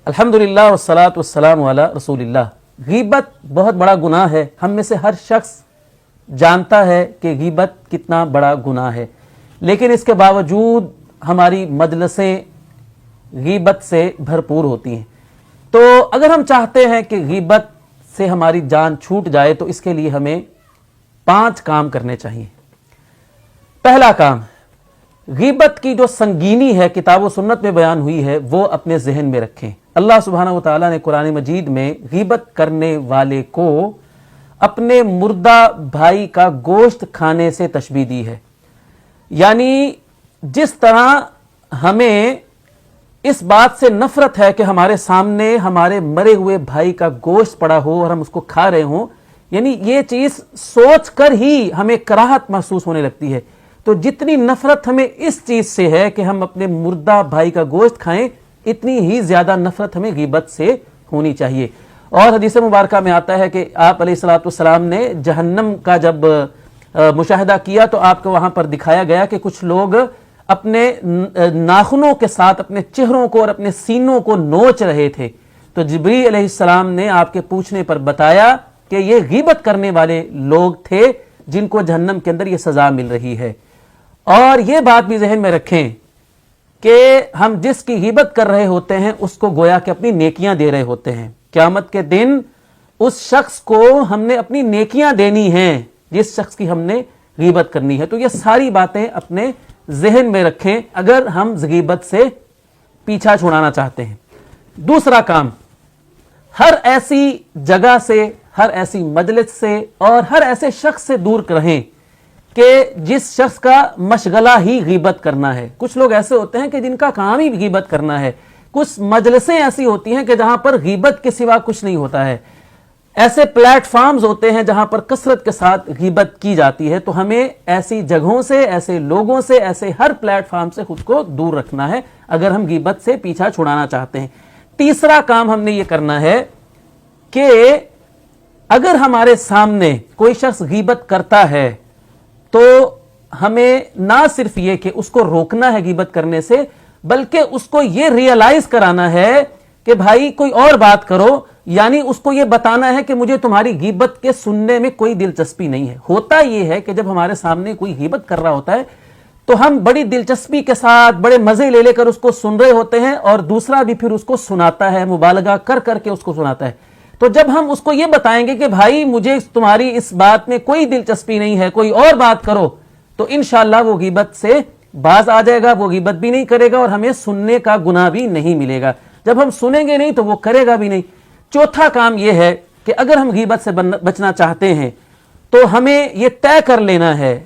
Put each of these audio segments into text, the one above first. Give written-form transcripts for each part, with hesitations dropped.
الحمدللہ والصلاۃ والسلام علی رسول اللہ۔ غیبت بہت بڑا گناہ ہے، ہم میں سے ہر شخص جانتا ہے کہ غیبت کتنا بڑا گناہ ہے، لیکن اس کے باوجود ہماری مجلسیں غیبت سے بھرپور ہوتی ہیں۔ تو اگر ہم چاہتے ہیں کہ غیبت سے ہماری جان چھوٹ جائے تو اس کے لیے ہمیں 5 کام کرنے چاہیے۔ پہلا کام، غیبت کی جو سنگینی ہے کتاب و سنت میں بیان ہوئی ہے وہ اپنے ذہن میں رکھیں۔ اللہ سبحانہ و تعالیٰ نے قرآن مجید میں غیبت کرنے والے کو اپنے مردہ بھائی کا گوشت کھانے سے تشبیہ دی ہے، یعنی جس طرح ہمیں اس بات سے نفرت ہے کہ ہمارے سامنے ہمارے مرے ہوئے بھائی کا گوشت پڑا ہو اور ہم اس کو کھا رہے ہوں، یعنی یہ چیز سوچ کر ہی ہمیں کراہت محسوس ہونے لگتی ہے۔ تو جتنی نفرت ہمیں اس چیز سے ہے کہ ہم اپنے مردہ بھائی کا گوشت کھائیں، اتنی ہی زیادہ نفرت ہمیں غیبت سے ہونی چاہیے۔ اور حدیث مبارکہ میں آتا ہے کہ آپ علیہ الصلوۃ والسلام نے جہنم کا جب مشاہدہ کیا تو آپ کو وہاں پر دکھایا گیا کہ کچھ لوگ اپنے ناخنوں کے ساتھ اپنے چہروں کو اور اپنے سینوں کو نوچ رہے تھے، تو جبریل علیہ السلام نے آپ کے پوچھنے پر بتایا کہ یہ غیبت کرنے والے لوگ تھے جن کو جہنم کے اندر یہ سزا مل رہی ہے۔ اور یہ بات بھی ذہن میں رکھیں کہ ہم جس کی غیبت کر رہے ہوتے ہیں اس کو گویا کہ اپنی نیکیاں دے رہے ہوتے ہیں۔ قیامت کے دن اس شخص کو ہم نے اپنی نیکیاں دینی ہیں جس شخص کی ہم نے غیبت کرنی ہے۔ تو یہ ساری باتیں اپنے ذہن میں رکھیں اگر ہم غیبت سے پیچھا چھڑانا چاہتے ہیں۔ دوسرا کام، ہر ایسی جگہ سے، ہر ایسی مجلس سے اور ہر ایسے شخص سے دور رہیں کہ جس شخص کا مشغلہ ہی غیبت کرنا ہے۔ کچھ لوگ ایسے ہوتے ہیں کہ جن کا کام ہی غیبت کرنا ہے، کچھ مجلسیں ایسی ہوتی ہیں کہ جہاں پر غیبت کے سوا کچھ نہیں ہوتا ہے، ایسے پلیٹ فارمز ہوتے ہیں جہاں پر کثرت کے ساتھ غیبت کی جاتی ہے۔ تو ہمیں ایسی جگہوں سے، ایسے لوگوں سے، ایسے ہر پلیٹ فارم سے خود کو دور رکھنا ہے اگر ہم غیبت سے پیچھا چھڑانا چاہتے ہیں۔ تیسرا کام ہم نے یہ کرنا ہے کہ اگر ہمارے سامنے کوئی شخص غیبت کرتا ہے تو ہمیں نہ صرف یہ کہ اس کو روکنا ہے غیبت کرنے سے، بلکہ اس کو یہ ریئلائز کرانا ہے کہ بھائی کوئی اور بات کرو، یعنی اس کو یہ بتانا ہے کہ مجھے تمہاری غیبت کے سننے میں کوئی دلچسپی نہیں ہے۔ ہوتا یہ ہے کہ جب ہمارے سامنے کوئی غیبت کر رہا ہوتا ہے تو ہم بڑی دلچسپی کے ساتھ بڑے مزے لے کر اس کو سن رہے ہوتے ہیں، اور دوسرا بھی پھر اس کو سناتا ہے، مبالغہ کر کر کے اس کو سناتا ہے۔ تو جب ہم اس کو یہ بتائیں گے کہ بھائی مجھے تمہاری اس بات میں کوئی دلچسپی نہیں ہے، کوئی اور بات کرو، تو انشاءاللہ وہ غیبت سے باز آ جائے گا، وہ غیبت بھی نہیں کرے گا اور ہمیں سننے کا گناہ بھی نہیں ملے گا۔ جب ہم سنیں گے نہیں تو وہ کرے گا بھی نہیں۔ چوتھا کام یہ ہے کہ اگر ہم غیبت سے بچنا چاہتے ہیں تو ہمیں یہ طے کر لینا ہے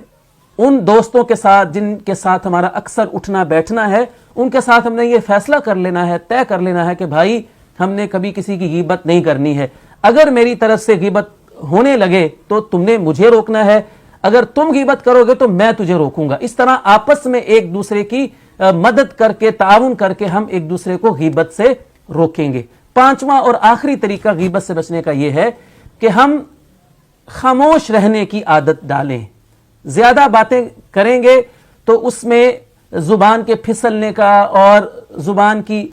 ان دوستوں کے ساتھ جن کے ساتھ ہمارا اکثر اٹھنا بیٹھنا ہے، ان کے ساتھ ہم نے یہ فیصلہ کر لینا ہے، طے کر لینا ہے کہ بھائی ہم نے کبھی کسی کی غیبت نہیں کرنی ہے۔ اگر میری طرف سے غیبت ہونے لگے تو تم نے مجھے روکنا ہے، اگر تم غیبت کرو گے تو میں تجھے روکوں گا۔ اس طرح آپس میں ایک دوسرے کی مدد کر کے، تعاون کر کے ہم ایک دوسرے کو غیبت سے روکیں گے۔ پانچواں اور آخری طریقہ غیبت سے بچنے کا یہ ہے کہ ہم خاموش رہنے کی عادت ڈالیں۔ زیادہ باتیں کریں گے تو اس میں زبان کے پھسلنے کا اور زبان کی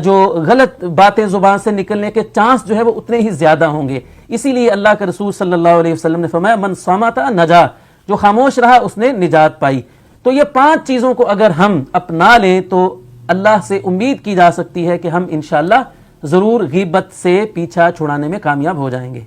جو غلط باتیں زبان سے نکلنے کے چانس جو ہے وہ اتنے ہی زیادہ ہوں گے۔ اسی لیے اللہ کے رسول صلی اللہ علیہ وسلم نے فرمایا من صامت نجا، جو خاموش رہا اس نے نجات پائی۔ تو یہ 5 چیزوں کو اگر ہم اپنا لیں تو اللہ سے امید کی جا سکتی ہے کہ ہم انشاءاللہ ضرور غیبت سے پیچھا چھڑانے میں کامیاب ہو جائیں گے۔